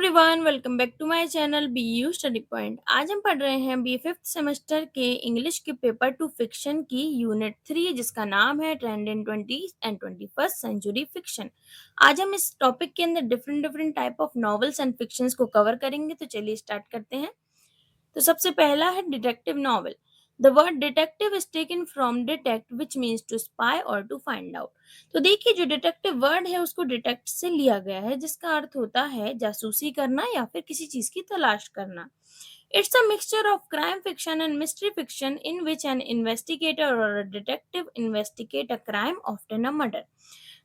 Everyone, welcome back to my channel BU study point. आज हम पढ़ रहे हैं बी फिफ्थ सेमेस्टर के इंग्लिश के पेपर टू फिक्शन की यूनिट 3, जिसका नाम है trend in 20th and 21st century fiction. आज हम इस टॉपिक के अंदर different different type of novels and fictions को कवर करेंगे। तो चलिए स्टार्ट करते हैं। तो सबसे पहला है detective novel. The word detective is taken from detect which means to spy और टू फाइंड आउट। तो देखिए, जो डिटेक्टिव वर्ड है उसको डिटेक्ट से लिया गया है, जिसका अर्थ होता है जासूसी करना या फिर किसी चीज की तलाश करना। It's a mixture of crime fiction and mystery fiction in which an investigator or a detective investigate a crime, often a murder।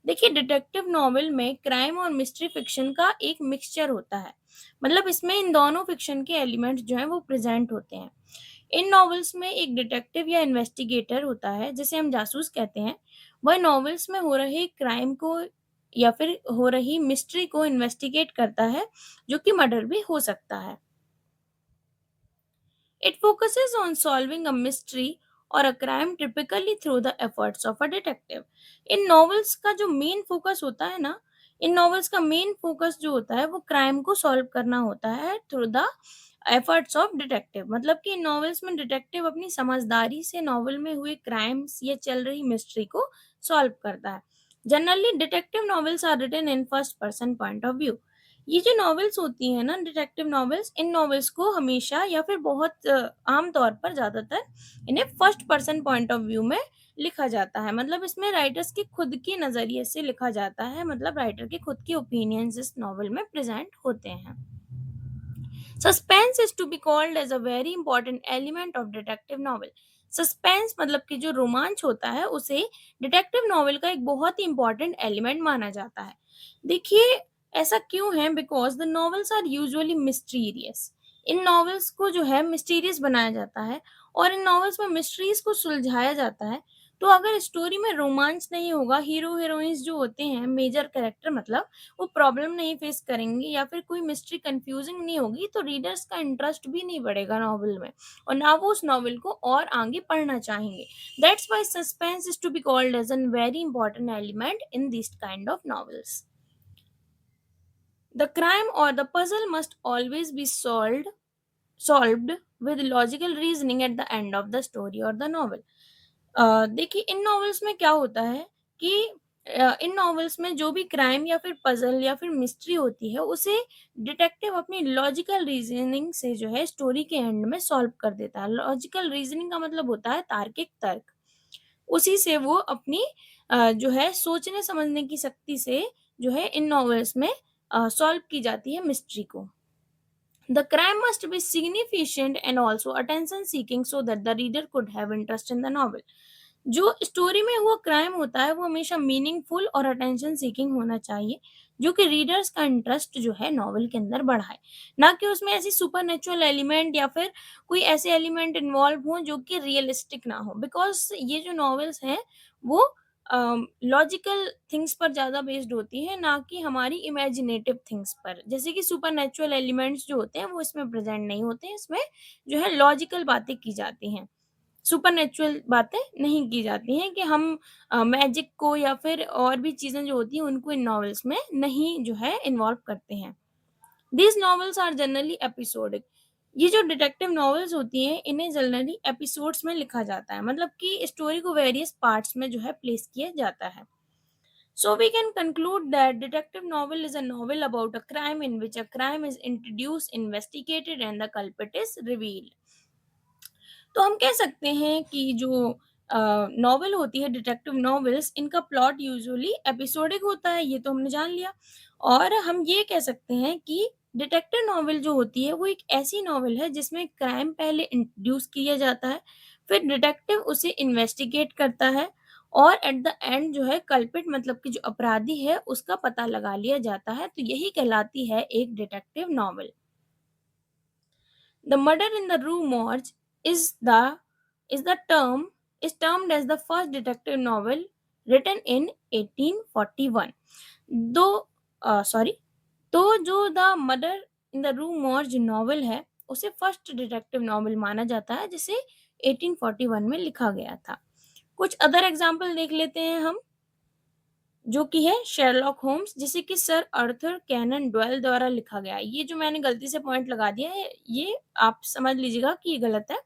देखिए, डिटेक्टिव नॉवेल में क्राइम और मिस्ट्री फिक्शन का एक मिक्सचर होता है। मतलब इसमें इन दोनों फिक्शन के एलिमेंट्स जो हैं वो प्रेजेंट होते हैं। इन नॉवेल्स में एक डिटेक्टिव या इन्वेस्टिगेटर होता है, जिसे हम जासूस कहते हैं। वह नॉवेल्स में हो रहे क्राइम को या फिर हो रही मिस्ट्री को इन्वेस्टिगेट करता है, जो कि मर्डर भी हो सकता है। It focuses on solving a mystery or a crime typically through the efforts of a detective। In novels का जो मेन फोकस होता है ना, इन novels का मेन फोकस जो होता है वो क्राइम को सॉल्व करना होता है through the efforts of detective. मतलब कि इन नॉवेल्स में डिटेक्टिव अपनी समझदारी से नॉवल में हुए क्राइम्स या चल रही मिस्ट्री को सॉल्व करता है। Generally detective novels are written in first person point of view. ये जो नॉवेल्स होती हैं ना, डिटेक्टिव नॉवेल्स, इन नॉवेल्स को हमेशा या फिर बहुत आम तौर पर ज़्यादातर इन्हें first person point of view में लिखा जाता है। मतलब इसमें राइटर्स के खुद के नज़रिए से लिखा जाता है। मतलब राइटर के खुद के ओपिनियंस इस नॉवेल में प्रेजेंट होते हैं। Suspense is to be called as a very important element of detective novel. Suspense मतलब कि जो रोमांच होता है उसे डिटेक्टिव नॉवेल का एक बहुत ही इंपॉर्टेंट एलिमेंट माना जाता है। देखिए, ऐसा क्यों है? Because the novels are usually mysterious. इन नॉवेल्स को जो है मिस्टीरियस बनाया जाता है और इन नॉवेल्स में मिस्ट्रीज को सुलझाया जाता है। तो अगर स्टोरी में रोमांच नहीं होगा, हीरो हीरोइंस जो होते हैं मेजर कैरेक्टर, मतलब वो प्रॉब्लम नहीं फेस करेंगे या फिर कोई मिस्ट्री कंफ्यूजिंग नहीं होगी, तो रीडर्स का इंटरेस्ट भी नहीं बढ़ेगा नॉवेल में और ना वो उस नॉवेल को और आगे पढ़ना चाहेंगे। That's why suspense is to be called as an very important element in this kind of novels. The crime or the puzzle must always be solved with logical reasoning at the end of the story or the novel। देखिए, इन novels में क्या होता है कि इन novels में जो भी crime या फिर पजल या फिर मिस्ट्री होती है उसे डिटेक्टिव अपनी लॉजिकल रीजनिंग से जो है स्टोरी के एंड में सॉल्व कर देता है। लॉजिकल रीजनिंग का मतलब होता है तार्किक तर्क। उसी से वो अपनी जो है सोचने समझने की शक्ति से जो है इन नॉवेल्स में सॉल्व की जाती है मिस्ट्री को। The crime must be significant and also attention seeking so that the reader could have interest in the novel। जो स्टोरी में हुआ क्राइम होता है वो हमेशा मीनिंगफुल और अटेंशन सीकिंग होना चाहिए, जो कि रीडर्स का इंटरेस्ट जो है नॉवेल के अंदर बढ़ाए। ना कि उसमें ऐसी सुपरनेचुरल एलिमेंट या फिर कोई ऐसे एलिमेंट इन्वॉल्व हो जो कि रियलिस्टिक ना हो। बिकॉज ये जो नॉवेल्स हैं वो लॉजिकल थिंग्स पर ज़्यादा बेस्ड होती है, ना कि हमारी इमेजिनेटिव थिंग्स पर। जैसे कि सुपरनेचुरल एलिमेंट्स जो होते हैं वो इसमें प्रेजेंट नहीं होते हैं। इसमें जो है लॉजिकल बातें की जाती हैं, सुपरनेचुरल बातें नहीं की जाती हैं कि हम मैजिक को या फिर और भी चीज़ें जो होती हैं उनको इन नॉवेल्स में नहीं जो है इन्वॉल्व करते हैं। These novels are generally episodic. ये जो डिटेक्टिव नॉवेल्स होती हैं इन्हें जनरली एपिसोड्स में लिखा जाता है। मतलब कि स्टोरी को वेरियस पार्ट्स में जो है प्लेस किया जाता है। So we can conclude that detective novel is a novel about a crime in which a crime is introduced, investigated and the culprit is revealed। तो हम कह सकते हैं कि जो नॉवेल होती है, डिटेक्टिव नॉवेल्स, इनका प्लॉट यूजुअली एपिसोडिक होता है, ये तो हमने जान लिया। और हम ये कह सकते हैं कि डिटेक्टिव नॉवेल जो होती है वो एक ऐसी नॉवेल है जिसमें क्राइम पहले इंट्रोड्यूस किया जाता है, फिर डिटेक्टिव उसे इन्वेस्टिगेट करता है और एट द एंड जो है कल्पिट, मतलब कि जो अपराधी है, उसका पता लगा लिया जाता है। तो यही कहलाती है एक detective novel. The Murder in the Rue Morgue is the is the term is termed as the first detective novel written in 1841। दो सॉरी तो जो द मर्डर इन द रू मॉर्ज नॉवेल है उसे फर्स्ट डिटेक्टिव नॉवेल माना जाता है, जिसे 1841 में लिखा गया था। कुछ अदर एग्जाम्पल देख लेते हैं हम। जो कि है शेरलॉक होम्स, जिसे कि सर आर्थर कैनन डॉयल द्वारा लिखा गया है। ये जो मैंने गलती से पॉइंट लगा दिया है, ये आप समझ लीजिएगा कि ये गलत है।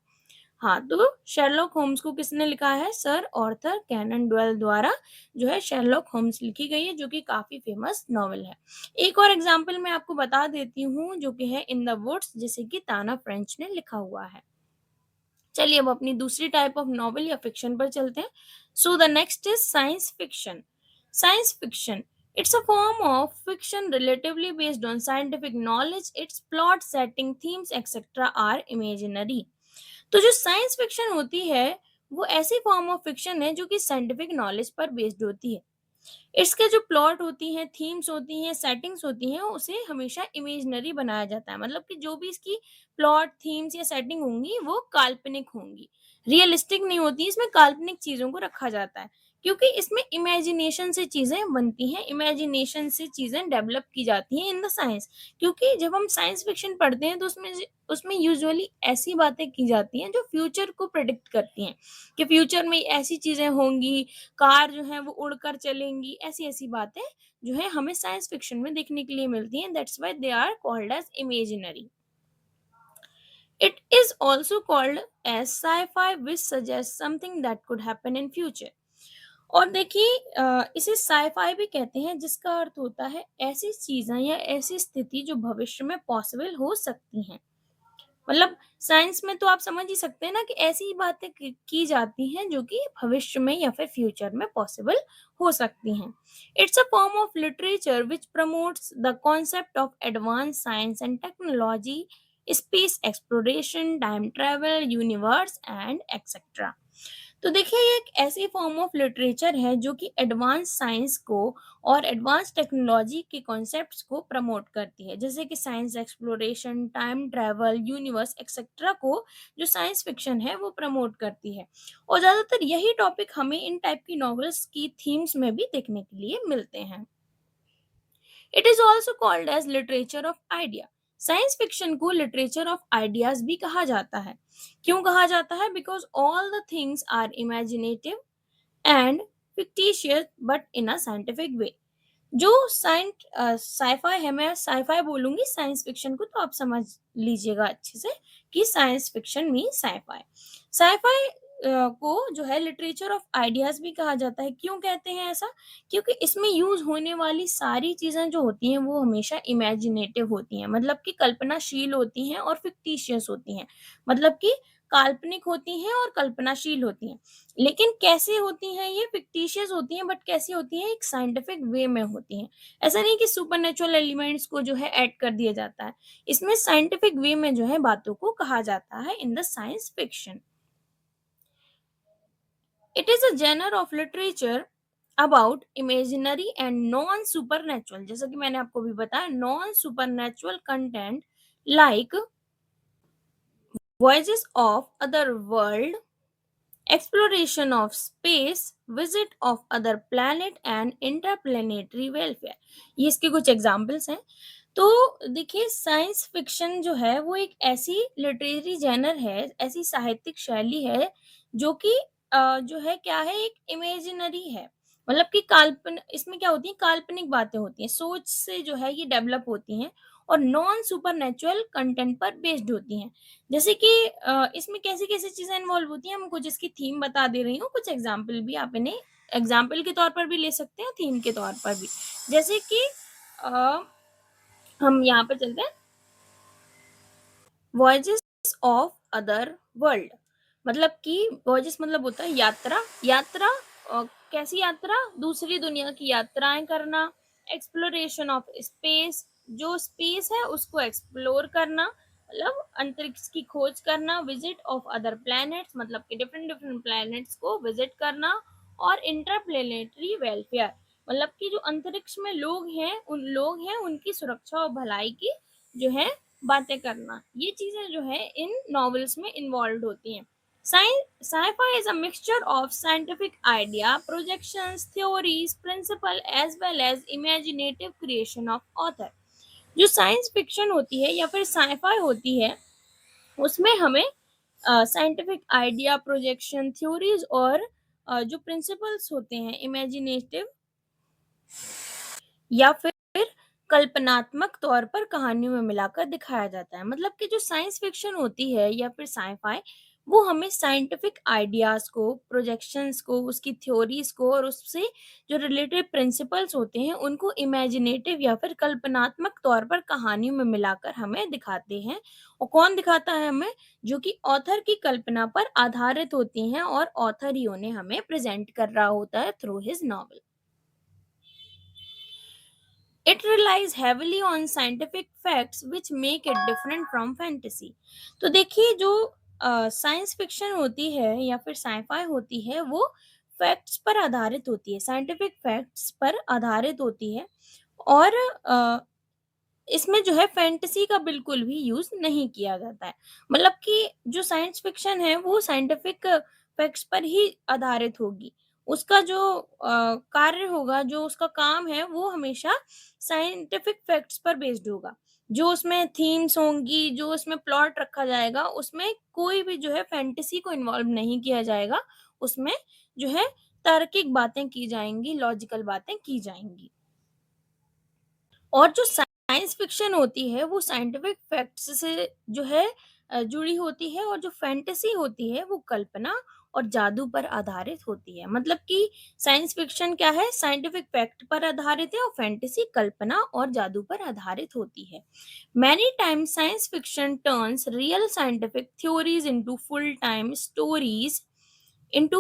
हाँ, तो शेरलॉक होम्स को किसने लिखा है? सर आर्थर कैनन डॉयल द्वारा जो है शेरलॉक होम्स लिखी गई है, जो कि काफ़ी फेमस नॉवल है। एक और एग्ज़ाम्पल मैं आपको बता देती हूँ, जो कि है इन द वुड्स, जिसे कि ताना फ्रेंच ने लिखा हुआ है। चलिए अब अपनी दूसरी टाइप ऑफ नॉवल या फिक्शन पर चलते हैं। So the next is science fiction. Science fiction, it's a form of fiction relatively based on scientific knowledge. Its plot, setting, themes etcetera are imaginary. तो जो साइंस फिक्शन होती है, वो ऐसी फॉर्म ऑफ फिक्शन है जो कि साइंटिफिक नॉलेज पर बेस्ड होती है। इसके जो प्लॉट होती हैं, थीम्स होती हैं, सेटिंग्स होती हैं, उसे हमेशा इमेजिनरी बनाया जाता है। मतलब कि जो भी इसकी प्लॉट, थीम्स या सेटिंग होंगी, वो काल्पनिक होंगी, रियलिस्टिक नहीं होती। इसमें काल्पनिक चीज़ों को रखा जाता है, क्योंकि इसमें इमेजिनेशन से चीज़ें बनती हैं, इमेजिनेशन से चीज़ें डेवलप की जाती हैं इन द साइंस। क्योंकि जब हम साइंस फिक्शन पढ़ते हैं, तो उसमें यूजुअली ऐसी बातें की जाती हैं जो फ्यूचर को प्रेडिक्ट करती हैं, कि फ्यूचर में ऐसी चीज़ें होंगी, कार जो है वो उड़कर चलेंगी, ऐसी-ऐसी बातें जो है हमें साइंस फिक्शन में देखने के लिए मिलती हैं। That's why they are called as imaginary. It is also called as sci-fi which suggest something that could happen in future. और देखिए इसे साइ-फाई भी कहते हैं, जिसका अर्थ होता है ऐसी चीज़ें या ऐसी स्थिति जो भविष्य में पॉसिबल हो सकती हैं। मतलब साइंस में तो आप समझ ही सकते हैं ना कि ऐसी ही बातें की जाती हैं जो कि भविष्य में या फिर फ्यूचर में पॉसिबल हो सकती हैं। It's a form of literature which promotes the concept of advance science and technology, space exploration, time travel, universe and etcetera. तो देखिए ये एक ऐसी फॉर्म ऑफ लिटरेचर है जो कि एडवांस साइंस को और एडवांस टेक्नोलॉजी के कॉन्सेप्ट्स को प्रमोट करती है, जैसे कि science exploration, time travel, universe etcetera को जो साइंस फिक्शन है वो प्रमोट करती है। और ज़्यादातर यही टॉपिक हमें इन टाइप की नॉवेल्स की थीम्स में भी देखने के लिए मिलते हैं। It is also called as literature of idea. Science fiction को लिटरेचर ऑफ आइडियाज भी कहा जाता है। क्यों कहा जाता है? Because all the things are imaginative and fictitious but in a scientific way. जो साइफाई है, मैं साइफाई बोलूंगी साइंस फिक्शन को, तो आप समझ लीजिएगा अच्छे से कि science fiction mean sci-fi. Sci-fi को जो है लिटरेचर ऑफ आइडियाज भी कहा जाता है। क्यों कहते हैं ऐसा? क्योंकि इसमें यूज होने वाली सारी चीजें जो होती हैं वो हमेशा इमेजिनेटिव होती हैं, मतलब कि कल्पनाशील होती हैं और फिक्टिशियस होती हैं। मतलब कि काल्पनिक होती हैं और कल्पनाशील होती हैं। लेकिन कैसे होती हैं ये? फिक्टिशियस होती हैं, बट कैसी होती हैं? एक साइंटिफिक वे में होती हैं। ऐसा नहीं कि सुपरनैचुरल एलिमेंट्स को जो है ऐड कर दिया जाता है। इसमें साइंटिफिक वे में जो है बातों को कहा जाता है in the science fiction. It is a genre of literature about imaginary and non supernatural, जैसा कि मैंने आपको भी बताया, non supernatural content like voices of other world, exploration of space, visit of other planet and interplanetary welfare। ये इसके कुछ examples हैं। तो देखिए साइंस फिक्शन जो है वो एक ऐसी लिटरेरी जेनर है, ऐसी साहित्यिक शैली है जो कि जो है क्या है, एक इमेजिनरी है। मतलब कि इसमें क्या होती है, काल्पनिक बातें होती हैं, सोच से जो है ये डेवलप होती हैं, और नॉन सुपरनैचुरल कंटेंट पर बेस्ड होती हैं। जैसे कि इसमें कैसी-कैसी चीज़ें इन्वॉल्व होती हैं, हम कुछ इसकी थीम बता दे रही हूँ, कुछ एग्ज़ाम्पल भी आप इन्हें एग्ज़ाम्पल के तौर पर भी ले सकते हैं, थीम के तौर पर भी। जैसे कि अ, हम यहाँ पर चलते हैं, वॉयजेस ऑफ अदर वर्ल्ड। मतलब कि वॉयजेस मतलब होता है यात्रा। यात्रा कैसी यात्रा? दूसरी दुनिया की यात्राएं करना। एक्सप्लोरेशन ऑफ स्पेस, जो स्पेस है उसको एक्सप्लोर करना, मतलब अंतरिक्ष की खोज करना। विजिट ऑफ अदर प्लैनेट्स, मतलब कि डिफरेंट डिफरेंट प्लैनेट्स को विजिट करना। और इंटरप्लेनेटरी वेलफेयर, मतलब कि जो अंतरिक्ष में लोग हैं उनकी सुरक्षा और भलाई की जो है बातें करना। ये चीजें जो है इन नॉवेल्स में इन्वॉल्व होती हैं। Sci-fi is a mixture of scientific idea, projections, theories, principle as well as imaginative creation of author। जो साइंस फिक्शन होती है या फिर साइफाई होती है, उसमें हमें साइंटिफिक आइडिया, प्रोजेक्शन, थ्योरीज और जो प्रिंसिपल्स होते हैं इमेजिनेटिव या फिर कल्पनात्मक तौर पर कहानियों में मिलाकर दिखाया जाता है। मतलब कि जो साइंस फिक्शन होती है या फिर साइ-फाई, वो हमें साइंटिफिक आइडियाज़ को, प्रोजेक्शंस को, उसकी थ्योरीज़ को और उससे जो रिलेटेड प्रिंसिपल्स होते हैं, उनको इमेजिनेटिव या फिर कल्पनात्मक तौर पर कहानियों में मिलाकर हमें दिखाते हैं। और कौन दिखाता है हमें? जो कि ऑथर की कल्पना पर आधारित होती हैं और ऑथर ही उन्हें हमें प्रेज़ेंट कर रहा होता है through his novel. It relies heavily on scientific facts which make it different from fantasy. तो देखिए जो साइंस फिक्शन होती है या फिर साइ-फाई होती है वो फैक्ट्स पर आधारित होती है, साइंटिफिक फैक्ट्स पर आधारित होती है और अ, इसमें जो है फैंटेसी का बिल्कुल भी यूज़ नहीं किया जाता है। मतलब कि जो साइंस फ़िक्शन है वो साइंटिफ़िक फैक्ट्स पर ही आधारित होगी। उसका जो कार्य होगा, जो उसका काम है वो हमेशा साइंटिफ़िक फैक्ट्स पर बेस्ड होगा। जो उसमें थीम्स होंगी, जो उसमें प्लॉट रखा जाएगा, उसमें कोई भी जो है फैंटेसी को इन्वॉल्व नहीं किया जाएगा। उसमें जो है तार्किक बातें की जाएँगी, लॉजिकल बातें की जाएँगी। और जो साइंस फिक्शन होती है वो साइंटिफिक फैक्ट्स से जो है जुड़ी होती है और जो फैंटेसी होती है वो कल्पना और जादू पर आधारित होती है। मतलब कि साइंस फिक्शन क्या है? साइंटिफिक फैक्ट पर आधारित है और फैंटेसी कल्पना और जादू पर आधारित होती है। Many times science fiction turns real scientific theories into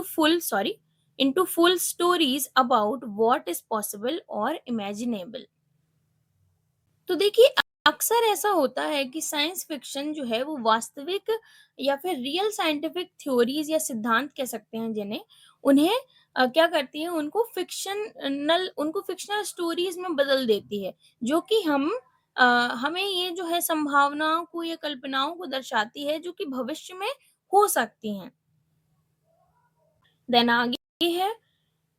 full sorry into full stories about what is possible or imaginable। तो देखिए अक्सर ऐसा होता है कि साइंस फिक्शन जो है वो वास्तविक या फिर रियल साइंटिफिक थ्योरीज या सिद्धांत कह सकते हैं जिन्हें उन्हें क्या करती है उनको फिक्शनल स्टोरीज में बदल देती है जो कि हमें ये जो है संभावनाओं को या कल्पनाओं को दर्शाती है जो कि भविष्य में हो सकती हैं। देन आगे है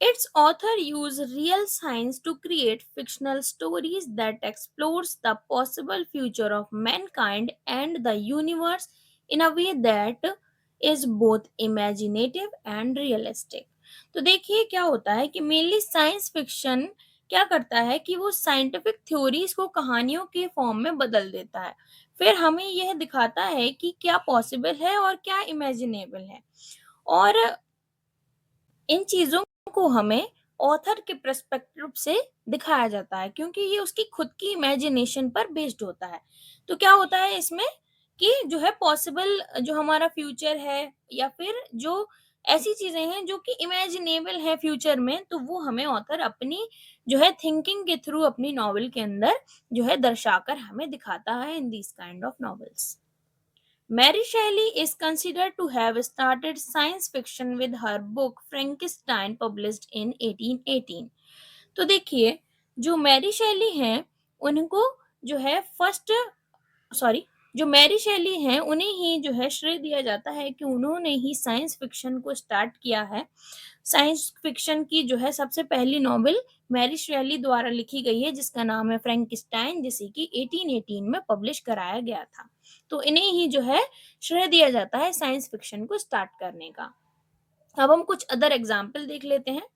its author use real science to create fictional stories that explores the possible future of mankind and the universe in a way that is both imaginative and realistic। तो देखिए क्या होता है कि मेनली साइंस फिक्शन क्या करता है कि वो साइंटिफिक थ्योरीज को कहानियों के फॉर्म में बदल देता है। फिर हमें यह दिखाता है कि क्या पॉसिबल है और क्या इमेजिनेबल है। और इन चीज़ों को हमें ऑथर के पर्सपेक्टिव से दिखाया जाता है क्योंकि ये उसकी खुद की इमेजिनेशन पर बेस्ड होता है। तो क्या होता है इसमें कि जो है पॉसिबल जो हमारा फ्यूचर है या फिर जो ऐसी चीज़ें हैं जो कि इमेजिनेबल है फ्यूचर में, तो वो हमें ऑथर अपनी जो है थिंकिंग के थ्रू अपनी नॉवल के अंदर जो है दर्शाकर हमें दिखाता है in these kind of novels. Mary Shelley is considered to have started science fiction with her book Frankenstein published in 1818। तो देखिए जो मैरी शेली हैं उनको जो है फर्स्ट सॉरी जो मैरी शेली हैं उन्हें ही जो है श्रेय दिया जाता है कि उन्होंने ही साइंस फिक्शन को स्टार्ट किया है। साइंस फिक्शन की जो है सबसे पहली नॉवेल मैरी शेली द्वारा लिखी गई है जिसका नाम है फ्रैंकेस्टाइन जिसे कि 1818 में पब्लिश कराया गया था। तो इन्हें ही जो है श्रेय दिया जाता है साइंस फिक्शन को स्टार्ट करने का। अब हम कुछ अदर एग्जाम्पल देख लेते हैं।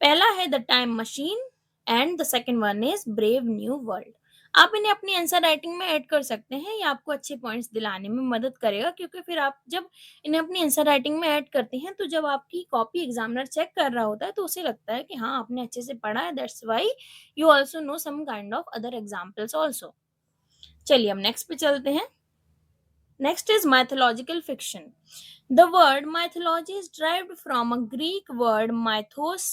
पहला है the time machine and the second one is brave new world. आप इन्हें अपनी आंसर राइटिंग में ऐड कर सकते हैं, ये आपको अच्छे पॉइंट्स दिलाने में मदद करेगा क्योंकि फिर आप जब इन्हें अपनी आंसर राइटिंग में ऐड करते हैं तो जब आपकी कॉपी एग्जामिनर चेक कर रहा होता है तो उसे लगता है कि हाँ आपने अच्छे से पढ़ा है, that's why you also know some kind of other examples also. चलिए हम नेक्स्ट पे चलते हैं। Next is mythological fiction. The word mythology is derived from a Greek word mythos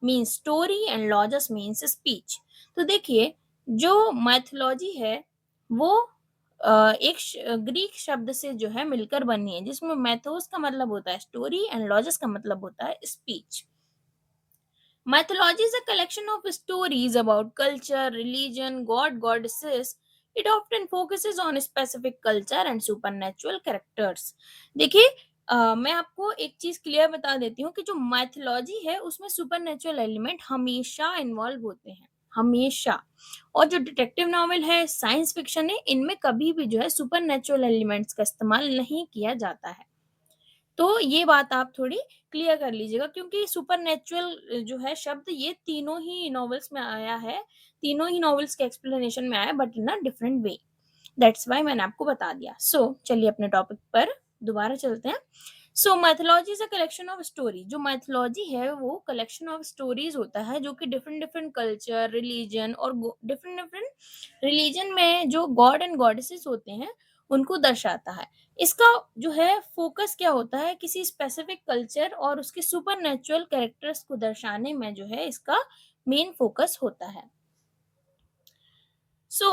means story and logos means speech। तो देखिए जो mythology है वो एक ग्रीक शब्द से जो है मिलकर बनी है जिसमें मैथोस का मतलब होता है स्टोरी एंड लॉजस का मतलब होता है speech. Mythology is a collection of stories about culture, religion, goddesses. It often focuses on specific culture and supernatural characters। देखिए मैं आपको एक चीज क्लियर बता देती हूँ कि जो माइथोलॉजी है उसमें सुपरनेचुरल एलिमेंट हमेशा इन्वॉल्व होते हैं, हमेशा। और जो डिटेक्टिव नॉवेल है, साइंस फिक्शन है, इनमें कभी भी जो है सुपरनेचुरल एलिमेंट्स का इस्तेमाल नहीं किया जाता है। तो ये बात आप थोड़ी क्लियर कर लीजिएगा, क्योंकि सुपरनैचुरल जो है शब्द ये तीनों ही नॉवेल्स में आया है, तीनों ही नॉवेल्स के एक्सप्लेनेशन में आया है, but in a different way. That's why मैंने आपको बता दिया। चलिए अपने टॉपिक पर दोबारा चलते हैं। Mythology is a collection of story. जो माइथोलॉजी है वो कलेक्शन ऑफ स्टोरीज होता है जो कि डिफरेंट डिफरेंट कल्चर, रिलीजन और डिफरेंट डिफरेंट रिलीजन में जो गॉड एंड गॉडेसेस होते हैं उनको दर्शाता है। इसका जो है फोकस क्या होता है, किसी स्पेसिफिक कल्चर और उसके सुपर नेचुरल कैरेक्टर्स को दर्शाने में जो है इसका मेन फोकस होता है।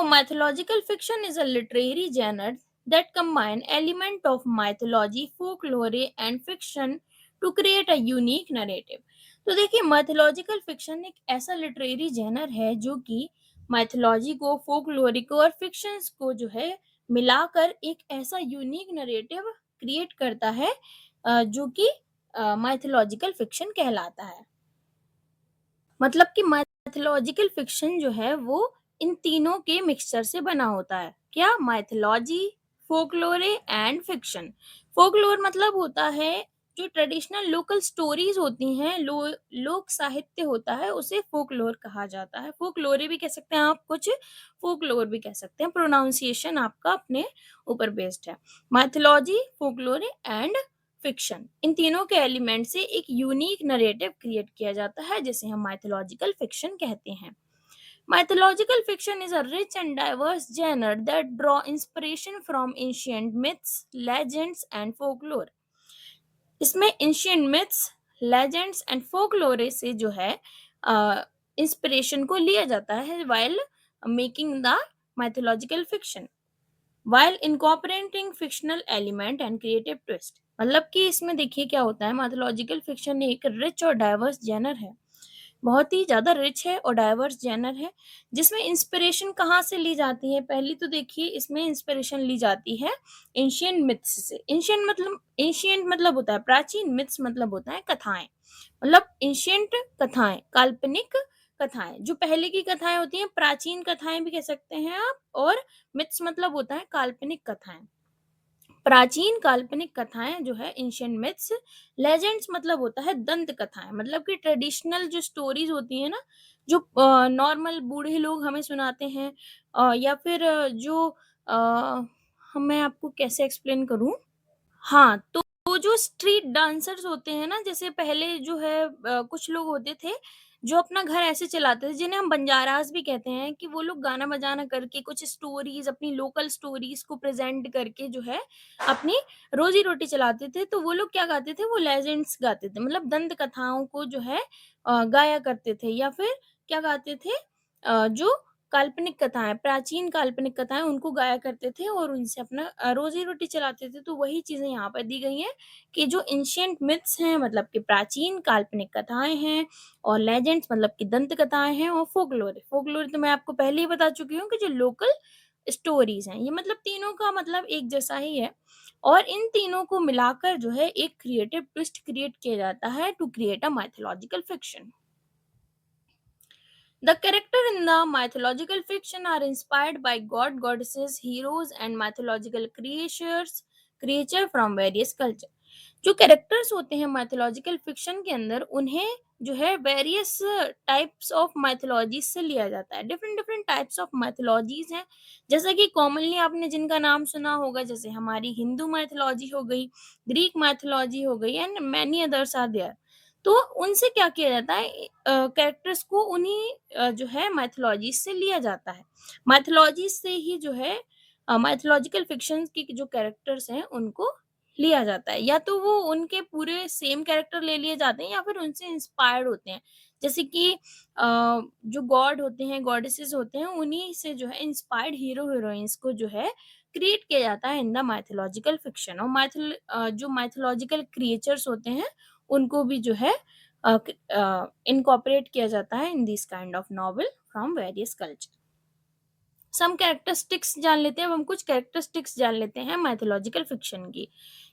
Mythological fiction is a literary genre that combine element of mythology, folklore and fiction to create a unique narrative. तो देखिए mythological fiction एक ऐसा लिटरेरी जेनर है जो कि माइथोलॉजी को, फोकलोरी को और फिक्शंस को जो है मिलाकर एक ऐसा यूनिक नरेटिव क्रिएट करता है जो कि माइथोलॉजिकल फिक्शन कहलाता है। मतलब कि माइथोलॉजिकल फिक्शन जो है वो इन तीनों के मिक्सचर से बना होता है। क्या? Mythology, folklore and fiction. Folklore मतलब होता है जो ट्रेडिशनल लोकल स्टोरीज होती हैं, लोक साहित्य होता है, उसे फोकलोर कहा जाता है। फोकलोरे भी कह सकते हैं आप, कुछ फोकलोर भी कह सकते हैं, प्रोनाउंसिएशन आपका अपने ऊपर बेस्ड है। माइथोलॉजी, फोकलोरे एंड फिक्शन, इन तीनों के एलिमेंट से एक यूनिक नरेटिव क्रिएट किया जाता है जिसे हम माइथोलॉजिकल फिक्शन कहते हैं। Mythological fiction is a rich and diverse genre that draw inspiration from ancient myths, legends and folklore. इसमें एंशिएंट मिथ्स, लेजेंड्स एंड फोकलोरे से जो है इंस्पिरेशन को लिया जाता है while making the mythological fiction, while incorporating fictional element and creative twist। मतलब कि इसमें देखिए क्या होता है, mythological fiction एक रिच और डाइवर्स जेनर है, बहुत ही ज़्यादा रिच है और डाइवर्स जेनर है, जिसमें इंस्पिरेशन कहाँ से ली जाती है। पहली तो देखिए इसमें इंस्पिरेशन ली जाती है एंशिएंट मिथ्स से। एंशिएंट मतलब होता है प्राचीन, मिथ्स मतलब होता है कथाएं। मतलब एंशिएंट कथाएं, काल्पनिक कथाएं, जो पहले की कथाएं होती हैं, प्राचीन कथाएं भी कह सकते हैं आप, और मिथ्स मतलब होता है काल्पनिक कथाएं। प्राचीन काल्पनिक कथाएं जो है एंशिएंट मिथ्स। लेजेंड्स मतलब होता है दंत कथाएं, मतलब कि ट्रेडिशनल जो स्टोरीज होती है ना, जो नॉर्मल बूढ़े लोग हमें सुनाते हैं, या फिर जो मैं आपको कैसे एक्सप्लेन करूं। हाँ, तो वो जो स्ट्रीट डांसर्स होते हैं ना, जैसे पहले जो है कुछ लोग होते थे जो अपना घर ऐसे चलाते थे, जिन्हें हम बंजारास भी कहते हैं, कि वो लोग गाना बजाना करके कुछ स्टोरीज, अपनी लोकल स्टोरीज को प्रेजेंट करके जो है अपनी रोजी रोटी चलाते थे। तो वो लोग क्या गाते थे, वो लेजेंड्स गाते थे, मतलब दंत कथाओं को जो है गाया करते थे, या फिर क्या गाते थे, जो काल्पनिक कथाएँ, प्राचीन काल्पनिक कथाएँ उनको गाया करते थे और उनसे अपना रोज़ी-रोटी चलाते थे। तो वही चीज़ें यहाँ पर दी गई हैं कि जो एंशिएंट मिथ्स हैं, मतलब कि प्राचीन काल्पनिक कथाएँ हैं, और लेजेंड्स मतलब कि दंत कथाएँ हैं, और फोकलोरे। फोकलोरे तो मैं आपको पहले ही बता चुकी हूँ कि जो लोकल स्टोरीज़ हैं, ये मतलब तीनों का मतलब एक जैसा ही है, और इन तीनों को मिलाकर जो है एक क्रिएटिव ट्विस्ट क्रिएट किया जाता है to create a mythological fiction. The character in the mythological fiction are inspired by god, goddesses, heroes, and mythological creature from various culture। जो कैरेक्टर्स होते हैं माइथोलॉजिकल फिक्शन के अंदर, उन्हें जो है वेरियस टाइप्स ऑफ माइथोलॉजीज से लिया जाता है। Different different types of mythologies हैं, जैसा कि कॉमनली आपने जिनका नाम सुना होगा, जैसे हमारी हिंदू माइथोलॉजी हो गई, ग्रीक माइथोलॉजी हो गई, and many others are there. तो उनसे क्या किया जाता है, कैरेक्टर्स को उन्हीं जो है माइथोलॉजी से लिया जाता है। माइथोलॉजी से ही जो है माइथोलॉजिकल फिक्शन की जो कैरेक्टर्स हैं उनको लिया जाता है, या तो वो उनके पूरे सेम कैरेक्टर ले लिए जाते हैं या फिर उनसे इंस्पायर्ड होते हैं। जैसे कि जो गॉड होते हैं, गॉडेसेस होते हैं, उन्हीं से जो है इंस्पायर्ड हीरो हीरोइंस को जो है क्रिएट किया जाता है इन द माइथोलॉजिकल फिक्शन। और जो माइथोलॉजिकल क्रिएचर्स होते हैं उनको भी जो है इनकॉर्पोरेट किया जाता है in this kind of novel from various culture. Some characteristics जान लेते हैं, अब हम कुछ कैरेक्टरिस्टिक्स जान लेते हैं माइथोलॉजिकल फिक्शन की।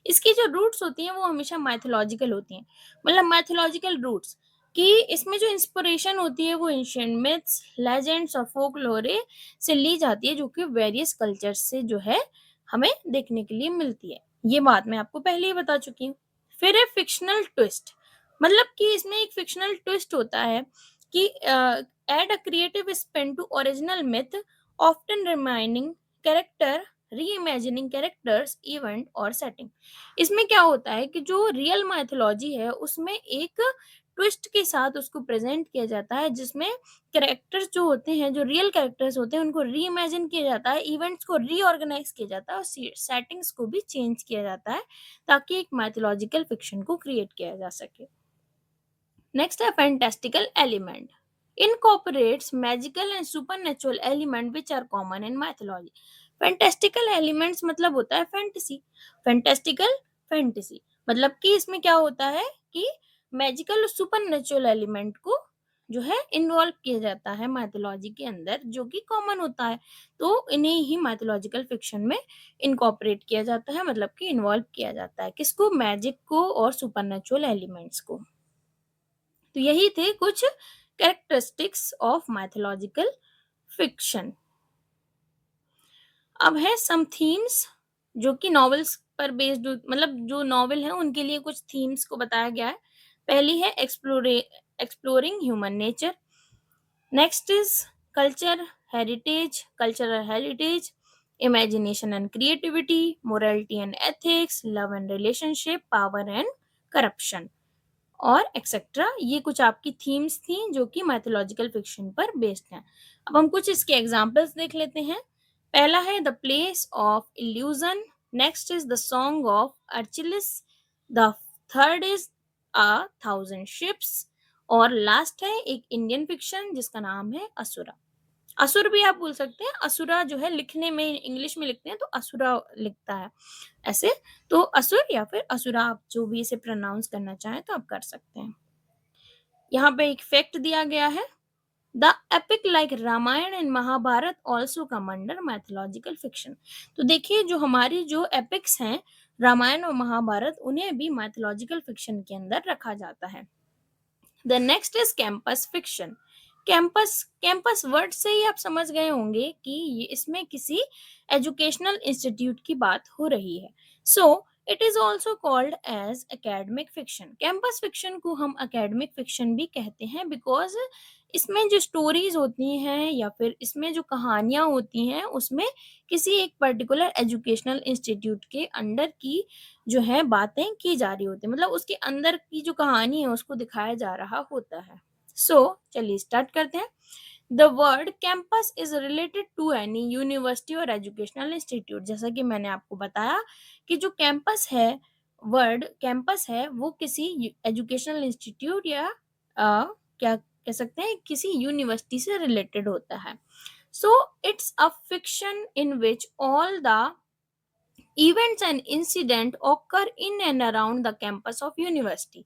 इसकी जो रूट्स होती हैं वो हमेशा माइथोलॉजिकल होती हैं, मतलब माइथोलॉजिकल रूट्स, कि इसमें जो इंस्पिरेशन होती है वो एंशिएंट मिथ्स, लेजेंड्स और फोकलोरे से ली जाती है, जो कि वेरियस कल्चर से जो है हमें देखने के लिए मिलती है। ये बात मैं आपको पहले ही बता चुकी हूँ। फिर है फिक्शनल ट्विस्ट, मतलब कि इसमें एक फिक्शनल ट्विस्ट होता है कि add a creative spin to original myth, often reminding character, reimagining characters, event और सेटिंग। इसमें क्या होता है कि जो रियल माइथोलॉजी है उसमें एक ट्विस्ट के साथ उसको प्रेजेंट किया जाता है, जिसमें कैरेक्टर्स जो होते हैं, जो रियल कैरेक्टर्स होते हैं, उनको रीइमेजिन किया जाता है, इवेंट्स को रीऑर्गेनाइज किया जाता है और सेटिंग्स को भी चेंज किया जाता है, ताकि एक माइथोलॉजिकल फिक्शन को क्रिएट किया जा सके। नेक्स्ट है fantastical element, incorporates magical and supernatural element which are common in mythology। Fantastical elements मतलब होता है फैंटेसी, फैंटास्टिकल फैंटेसी, मतलब कि इसमें क्या होता है कि मैजिकल और सुपरनेचुरल एलिमेंट को जो है इन्वॉल्व किया जाता है माइथोलॉजी के अंदर, जो कि कॉमन होता है, तो इन्हें ही माइथोलॉजिकल फिक्शन में इनकॉर्पोरेट किया जाता है, मतलब कि इन्वॉल्व किया जाता है, किसको, मैजिक को और सुपरनेचुरल एलिमेंट्स को। तो यही थे कुछ कैरेक्टरिस्टिक्स ऑफ माइथोलॉजिकल फिक्शन। अब है सम थीम्स जो कि नॉवेल्स पर बेस्ड, मतलब जो नॉवेल है उनके लिए कुछ थीम्स को बताया गया है। पहली है exploring human nature, next is cultural heritage, imagination and creativity, morality and ethics, love and relationship, power and corruption और एक्सेट्रा। ये कुछ आपकी थीम्स थी जो कि माइथोलॉजिकल फिक्शन पर बेस्ड हैं। अब हम कुछ इसके एग्जांपल्स देख लेते हैं। पहला है the place of illusion, next is the song of Achilles, the third is a thousand ships और लास्ट है एक इंडियन फिक्शन जिसका नाम है असुरा। असुर भी आप बोल सकते हैं, असुरा जो है लिखने में इंग्लिश में लिखते हैं तो असुरा लिखता है ऐसे, तो असुर या फिर असुरा, आप जो भी इसे प्रोनाउंस करना चाहें तो आप कर सकते हैं। यहाँ पे एक फैक्ट दिया गया है, the epic like Ramayana and Mahabharata also come under mythological fiction. तो देखिए जो हमारी जो एपिक्स हैं, रामायण और महाभारत, उन्हें भी मैथोलॉजिकल फिक्शन के अंदर रखा जाता है। The next is campus fiction. Campus campus word से ही आप समझ गए होंगे कि ये इसमें किसी एजुकेशनल इंस्टीट्यूट की बात हो रही है। So it is also called as academic fiction. Campus fiction को हम एकेडमिक फिक्शन भी कहते हैं, बिकॉज इसमें जो स्टोरीज होती हैं या फिर इसमें जो कहानियां होती हैं उसमें किसी एक पर्टिकुलर एजुकेशनल इंस्टीट्यूट के अंडर की जो है बातें की जा रही होती है, मतलब उसके अंदर की जो कहानी है उसको दिखाया जा रहा होता है। सो चलिए स्टार्ट करते हैं। The word campus is related to any university और एजुकेशनल इंस्टीट्यूट। जैसा कि मैंने आपको बताया कि जो कैंपस है, वर्ड कैंपस है, वो किसी एजुकेशनल इंस्टीट्यूट या क्या कह सकते हैं, किसी यूनिवर्सिटी से रिलेटेड होता है। So it's a fiction in which all the events and incident occur in and around the campus of university.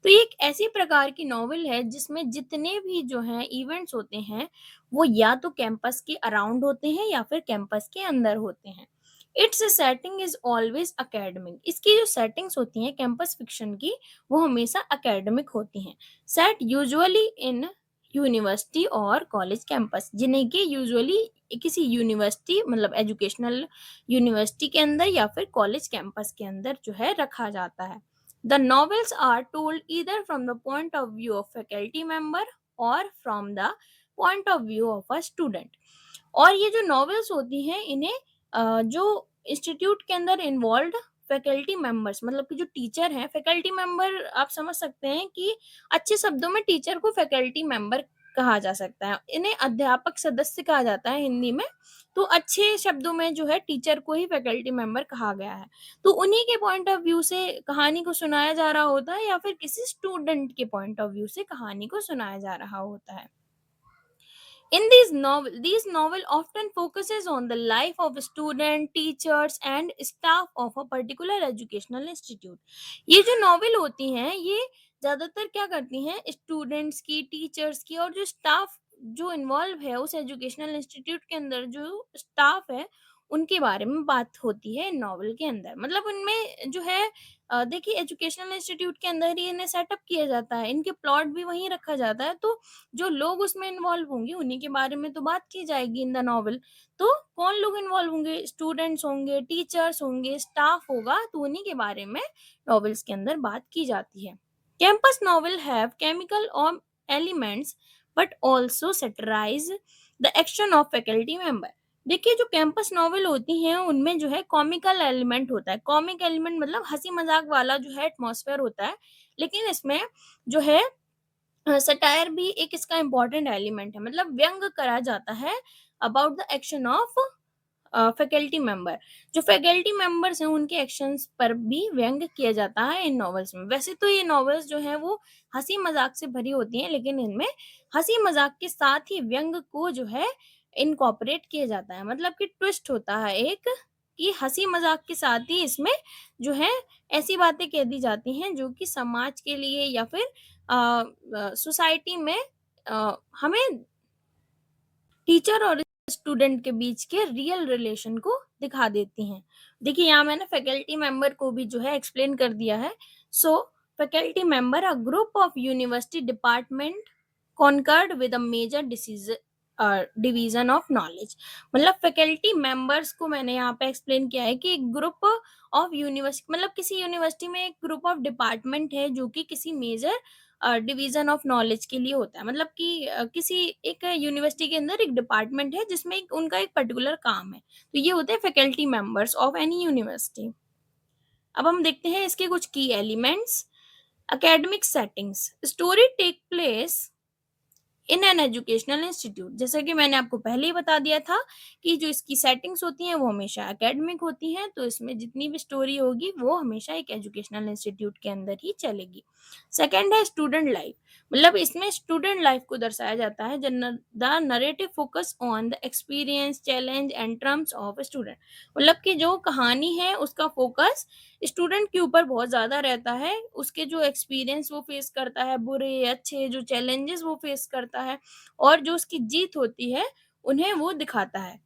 तो ये एक ऐसी प्रकार की नॉवेल है जिसमें जितने भी जो हैं इवेंट्स होते हैं वो या तो कैंपस के अराउंड होते हैं या फिर कैंपस के अंदर होते हैं। It's setting is always academic. इसकी जो सेटिंग्स होती हैं कैंपस फिक्शन की, वो हमेशा अकेडमिक होती हैं। सेट यूजुअली इन यूनिवर्सिटी और कॉलेज कैंपस, जिन्हें कि यूजुअली किसी यूनिवर्सिटी मतलब एजुकेशनल यूनिवर्सिटी के अंदर या फिर कॉलेज कैंपस के अंदर जो है रखा जाता है। The novels are told either from the point of view of faculty member और from the point of view of a student. और ये जो नॉवेल्स होती हैं इन्हें जो इंस्टीट्यूट के अंदर इन्वॉल्व फैकल्टी मेंबर्स, मतलब कि जो टीचर हैं, फैकल्टी मेंबर आप समझ सकते हैं कि अच्छे शब्दों में टीचर को फैकल्टी मेंबर कहा जा सकता है, इन्हें अध्यापक सदस्य कहा जाता है हिंदी में, तो अच्छे शब्दों में जो है टीचर को ही फैकल्टी मेंबर कहा गया है। तो उन्हीं के पॉइंट ऑफ व्यू से कहानी को सुनाया जा रहा होता है या फिर किसी स्टूडेंट के पॉइंट ऑफ व्यू से कहानी को सुनाया जा रहा होता है। In these novel often focuses on the life of student, teachers and staff of a particular educational institute। ये जो नॉवेल होती हैं ये ज्यादातर क्या करती हैं, स्टूडेंट्स की, टीचर्स की और जो स्टाफ जो इन्वॉल्व है उस एजुकेशनल इंस्टीट्यूट के अंदर जो स्टाफ है उनके बारे में बात होती है इन नॉवल के अंदर। मतलब उनमें जो है देखिए एजुकेशनल इंस्टीट्यूट के अंदर ही इन्हें सेटअप किया जाता है, इनके प्लॉट भी वहीं रखा जाता है, तो जो लोग उसमें इन्वॉल्व होंगे उन्हीं के बारे में तो बात की जाएगी इन द नॉवल। तो कौन लोग इन्वॉल्व होंगे? स्टूडेंट्स होंगे, टीचर्स होंगे, स्टाफ होगा, तो उन्हीं के बारे में नॉवेल्स के अंदर बात की जाती है। कैंपस नॉवेल हैव केमिकल और elements but also satirize the action of faculty member. देखिए जो कैंपस नॉवेल होती हैं उनमें जो है कॉमिकल एलिमेंट होता है। कॉमिक एलिमेंट मतलब हंसी मजाक वाला जो है एटमॉस्फेयर होता है, लेकिन इसमें जो है सटायर भी एक इसका इम्पोर्टेंट एलिमेंट है। मतलब व्यंग करा जाता है about the action of faculty member. जो फैकल्टी मेंबर्स हैं उनके एक्शंस पर भी व्यंग किया जाता है इन नॉवेल्स में। वैसे तो ये नॉवेल्स जो है वो हंसी मजाक से भरी होती हैं, लेकिन इनमें हंसी मजाक के साथ ही व्यंग को जो है इनकॉर्पोरेट किया जाता है। मतलब कि ट्विस्ट होता है एक, कि हंसी मजाक के साथ ही इसमें जो है ऐसी बातें कह दी जाती हैं जो कि समाज के लिए या फिर सोसाइटी में हमें टीचर और स्टूडेंट के बीच के रियल रिलेशन को दिखा देती हैं। देखिए यहाँ मैंने फैकल्टी मेंबर को भी जो है एक्सप्लेन कर दिया है। So faculty member a group of university department concerned with a major division of knowledge. मतलब फैकल्टी मेंबर्स को मैंने यहाँ पे एक्सप्लेन किया है कि एक ग्रुप ऑफ यूनिवर्सिटी, मतलब किसी यूनिवर्सिटी में एक ग्रुप ऑफ डिपार्टमेंट है जो कि किसी मेजर डिवीजन ऑफ नॉलेज के लिए होता है। मतलब कि किसी एक यूनिवर्सिटी के अंदर एक डिपार्टमेंट है जिसमें उनका एक पर्टिकुलर काम है, तो ये होते हैं faculty members of any university. अब हम देखते हैं इसके कुछ key elements. Academic settings, story take place in an educational institute. जैसा कि मैंने आपको पहले ही बता दिया था कि जो इसकी सेटिंग्स होती हैं वो हमेशा एकेडमिक होती हैं, तो इसमें जितनी भी स्टोरी होगी वो हमेशा एक एजुकेशनल इंस्टीट्यूट के अंदर ही चलेगी। सेकंड है स्टूडेंट लाइफ। मतलब इसमें स्टूडेंट लाइफ को दर्शाया जाता है। The narrative focus on the experience, challenge and terms of student. मतलब कि जो कहानी है उसका फोकस स्टूडेंट के ऊपर बहुत ज़्यादा रहता है, उसके जो एक्सपीरियंस वो फेस करता है, बुरे अच्छे जो चैलेंजेस वो फेस करता है, और जो उसकी जीत होती है उन्हें वो दिखाता है।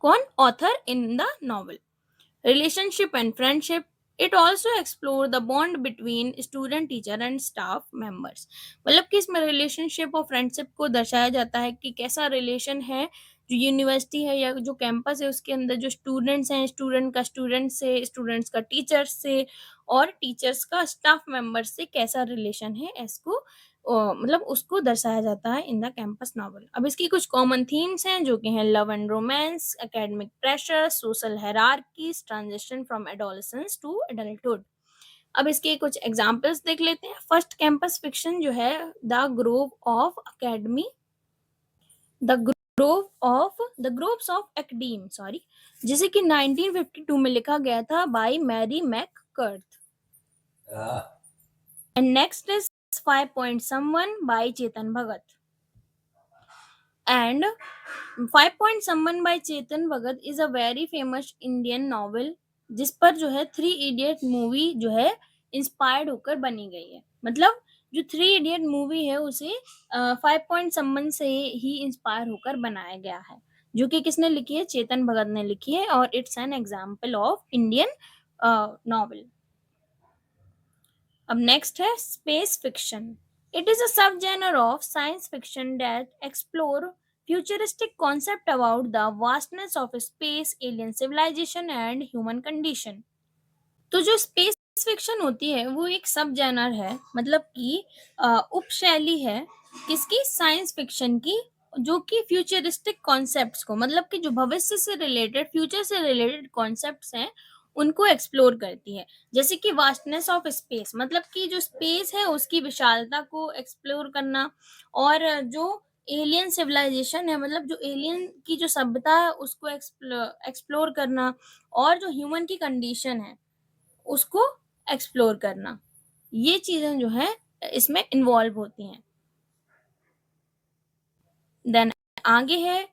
कौन? Author in the novel. Relationship and friendship, it also explore the bond between student, teacher and staff members। मतलब कि इसमें रिलेशनशिप और फ्रेंडशिप को दर्शाया जाता है कि कैसा रिलेशन है जो यूनिवर्सिटी है या जो कैंपस है उसके अंदर जो स्टूडेंट्स हैं, स्टूडेंट का स्टूडेंट से, स्टूडेंट्स का टीचर्स से, और टीचर्स का स्टाफ मेंबर से कैसा रिलेशन है, इसको मतलब उसको दर्शाया जाता है इन द कैंपस नॉवल। अब इसकी कुछ कॉमन थीम्स हैं जो कि हैं love and romance, academic pressure, social hierarchies, transition from adolescence to adulthood. अब इसके कुछ एग्जांपल्स देख लेते हैं। फर्स्ट कैंपस फिक्शन जो है the grove of academy, the groves of academe, sorry, जिसे कि 1952 में लिखा गया था by Mary McCarthy. And next is 5 Point Someone by Chetan Bhagat. And 5 Point Someone by Chetan Bhagat is a very famous Indian novel जिस पर जो है 3 Idiot मूवी जो है इंस्पायर्ड होकर बनी गई है। मतलब जो 3 Idiot मूवी है उसे 5 Point Someone से ही इंस्पायर होकर बनाया गया है, जो कि किसने लिखी है? चेतन भगत ने लिखी है, और it's an example of Indian novel. अब नेक्स्ट है space fiction. It is a subgenre of science fiction that explore futuristic concept about the vastness of space, alien civilization and human condition। तो जो स्पेस फिक्शन होती है वो एक सब Jenner है, मतलब कि उपशैली है किसकी? साइंस फिक्शन की, जो कि फ्यूचरिस्टिक कॉन्सेप्ट्स को, मतलब कि जो भविष्य से रिलेटेड, फ्यूचर से रिलेटेड कॉन्सेप्ट्स हैं उनको एक्सप्लोर करती है। जैसे कि वास्टनेस ऑफ स्पेस, मतलब कि जो स्पेस है उसकी विशालता को एक्सप्लोर करना, और जो एलियन सिविलाइजेशन है, मतलब जो एलियन की जो सभ्यता है उसको एक्सप्लोर करना, और जो ह्यूमन की कंडीशन है उसको एक्सप्लोर करना, ये चीजें जो है इसमें इन्वॉल्व होती हैं। देन आगे है,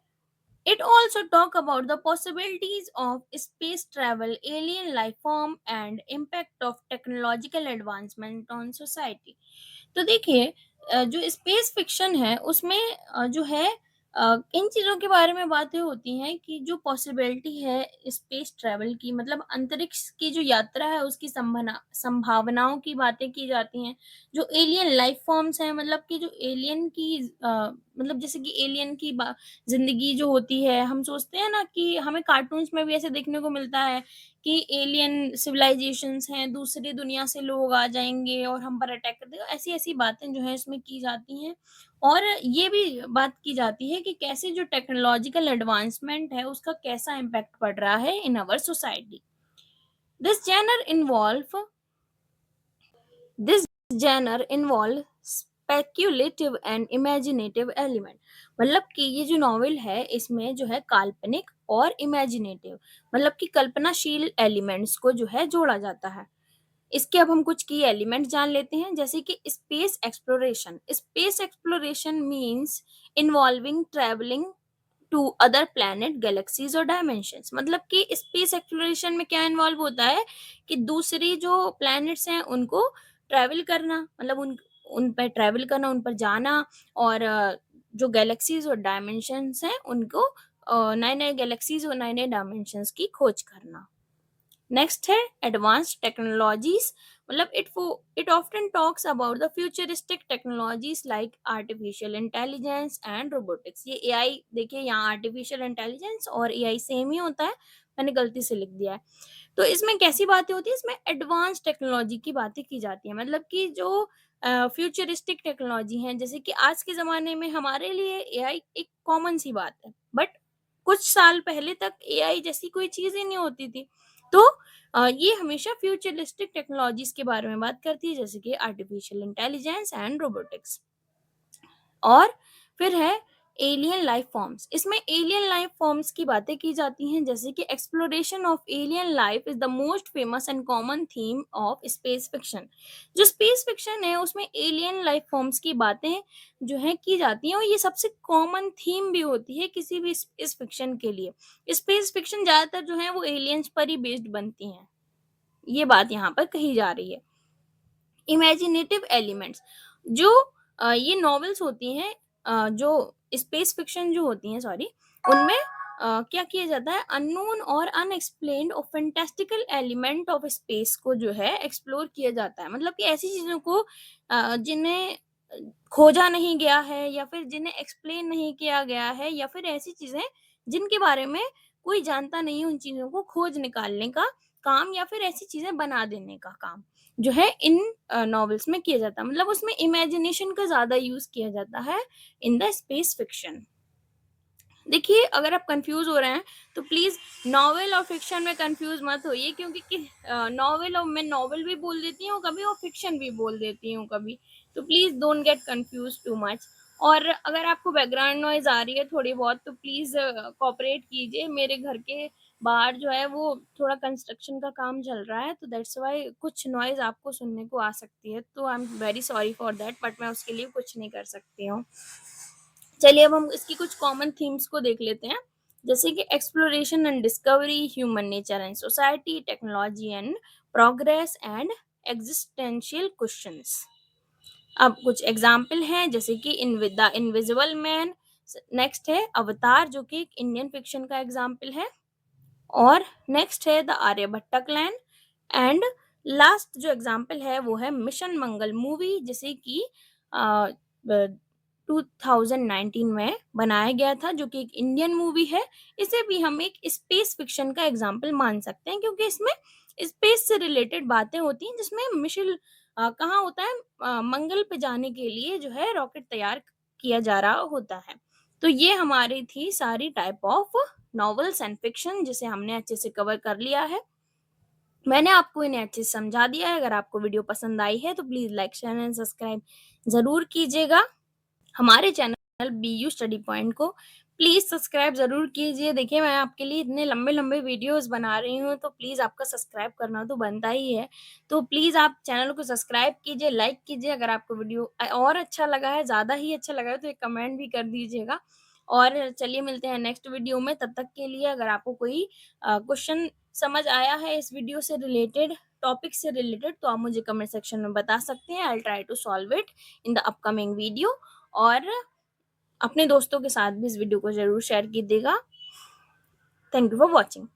it also talk about the possibilities of space travel, alien life form and impact of technological advancement on society. तो देखिए जो स्पेस फिक्शन है उसमें जो है इन चीज़ों के बारे में बातें होती हैं कि जो पॉसिबिलिटी है स्पेस ट्रैवल की, मतलब अंतरिक्ष की जो यात्रा है उसकी संभावनाओं की बातें की जाती हैं। जो एलियन लाइफ फॉर्म्स हैं, मतलब कि जो एलियन की मतलब जैसे कि एलियन की ज़िंदगी जो होती है, हम सोचते हैं ना कि हमें कार्टून्स में भी ऐसे देखने को मिलता है कि एलियन सिविलाइज़ेशंस हैं, दूसरी दुनिया से लोग आ जाएँगे और हम पर अटैक कर देगा। ऐसी-ऐसी बातें जो हैं इसमें की जाती हैं। और ये भी बात की जाती है कि कैसे जो टेक्नोलॉजिकल एडवांसमेंट है उसका कैसा इम्पैक्ट पड़ रहा है in our society. This genre involve this genre involve speculative and imaginative element, मतलब कि ये जो नॉवेल है इसमें जो है काल्पनिक और इमेजिनेटिव, मतलब कि कल्पनाशील एलिमेंट्स को जो है जोड़ा जाता है। इसके अब हम कुछ की एलिमेंट जान लेते हैं, जैसे कि space exploration. Space exploration means involving travelling to other planet, galaxies और डायमेंशंस, मतलब कि स्पेस एक्सप्लोरेशन में क्या इन्वॉल्व होता है कि दूसरी जो प्लैनेट्स हैं उनको ट्रैवल करना, मतलब उन पर ट्रैवल करना, उन पर जाना, और जो गैलेक्सीज और डायमेंशंस हैं उनको नए नए गैलेक्सीज और नए नए डायमेंशंस की खोज करना। नेक्स्ट है एडवांस्ड टेक्नोलॉजीज, मतलब it often talks about the futuristic technologies like artificial intelligence and robotics. ये एआई, देखिए यहाँ आर्टिफिशियल इंटेलिजेंस और एआई सेम ही होता है, मैंने गलती से लिख दिया है। तो इसमें कैसी बातें होती है, इसमें एडवांस टेक्नोलॉजी की बातें की जाती है, मतलब कि जो फ्यूचरिस्टिक टेक्नोलॉजी हैं, जैसे कि आज के ज़माने में हमारे लिए एआई एक कॉमन सी बात है, बट कुछ साल पहले तक एआई जैसी कोई चीज़ ही नहीं होती थी। तो ये हमेशा फ्यूचरिस्टिक टेक्नोलॉजीज़ के बारे में बात करती है, जैसे कि आर्टिफिशियल इंटेलिजेंस एंड रोबोटिक्स। और फिर है एलियन लाइफ फॉर्म्स। इसमें एलियन लाइफ फॉर्म्स की बातें की जाती हैं, जैसे कि exploration of alien life is the most famous and common theme of space fiction. जो स्पेस फिक्शन है उसमें एलियन लाइफ फॉर्म्स की बातें जो है की जाती हैं, और ये सबसे कॉमन थीम भी होती है किसी भी स्पेस फिक्शन के लिए। स्पेस फिक्शन ज्यादातर जो है वो एलियंस पर ही बेस्ड बनती हैं, ये बात यहाँ पर कही जा रही है। इमेजिनेटिव एलिमेंट्स, जो ये नॉवेल्स होती हैं, जो स्पेस फिक्शन जो होती हैं, सॉरी, उनमें क्या किया जाता है, अननोन और अनएक्सप्लेन्ड और फैंटास्टिकल एलिमेंट ऑफ स्पेस को जो है एक्सप्लोर किया जाता है, मतलब कि ऐसी चीज़ों को जिन्हें खोजा नहीं गया है या फिर जिन्हें एक्सप्लेन नहीं किया गया है, या फिर ऐसी चीज़ें जिनके बारे में कोई जानता नहीं है, उन चीज़ों को खोज निकालने का काम या फिर ऐसी चीज़ें बना देने का काम जो है इन नॉवेल्स में किया जाता है, मतलब उसमें इमेजिनेशन का ज़्यादा यूज़ किया जाता है इन द स्पेस फिक्शन। देखिए, अगर आप कंफ्यूज हो रहे हैं तो प्लीज नॉवेल और फिक्शन में कंफ्यूज मत होइए, क्योंकि नॉवेल और मैं नॉवेल भी बोल देती हूँ कभी और फिक्शन भी बोल देती हूँ कभी, तो please don't get confuse too much. और अगर आपको बैकग्राउंड नॉइज आ रही है थोड़ी बहुत तो प्लीज कोऑपरेट कीजिए, मेरे घर के बाहर जो है वो थोड़ा कंस्ट्रक्शन का काम चल रहा है, तो दैट्स वाई कुछ नॉइज आपको सुनने को आ सकती है, तो I am very sorry for that, but मैं उसके लिए कुछ नहीं कर सकती हूँ। चलिए अब हम इसकी कुछ कॉमन थीम्स को देख लेते हैं, जैसे कि exploration and discovery, human nature and society, technology and progress and existential questions. अब कुछ एग्जाम्पल हैं, जैसे कि in the invisible man. Next है अवतार, जो कि एक इंडियन फिक्शन का एग्जाम्पल है। और नेक्स्ट है the Aryabhatta clan. And last जो एग्जाम्पल है वो है मिशन मंगल मूवी, जिसे कि 2019 में बनाया गया था, जो कि एक इंडियन मूवी है। इसे भी हम एक स्पेस फिक्शन का एग्जाम्पल मान सकते हैं, क्योंकि इसमें स्पेस से रिलेटेड बातें होती हैं, जिसमें मिशन कहाँ होता है, मंगल पे जाने के लिए जो है रॉकेट तैयार किया जा रहा होता है। तो ये हमारी थी सारी type of novels and fiction, जिसे हमने अच्छे से कवर कर लिया है। मैंने आपको इन्हें अच्छे से समझा दिया है। अगर आपको वीडियो पसंद आई है तो please like, share and subscribe ज़रूर कीजिएगा। हमारे चैनल बीयू स्टडी पॉइंट को प्लीज़ सब्सक्राइब ज़रूर कीजिए। देखिए, मैं आपके लिए इतने लंबे-लंबे वीडियोज़ बना रही हूँ, तो प्लीज़ आपका सब्सक्राइब करना तो बनता ही है। तो प्लीज़ आप चैनल को सब्सक्राइब कीजिए, लाइक कीजिए। अगर आपको वीडियो और अच्छा लगा है, ज़्यादा ही अच्छा लगा है, तो एक कमेंट भी कर दीजिएगा। और चलिए मिलते हैं नेक्स्ट वीडियो में, तब तक के लिए अगर आपको कोई क्वेश्चन समझ आया है इस वीडियो से रिलेटेड, टॉपिक से रिलेटेड, तो आप मुझे कमेंट सेक्शन में बता सकते हैं। I will try to solve it in the upcoming video. और अपने दोस्तों के साथ भी इस वीडियो को ज़रूर शेयर कीजिएगा। Thank you for watching.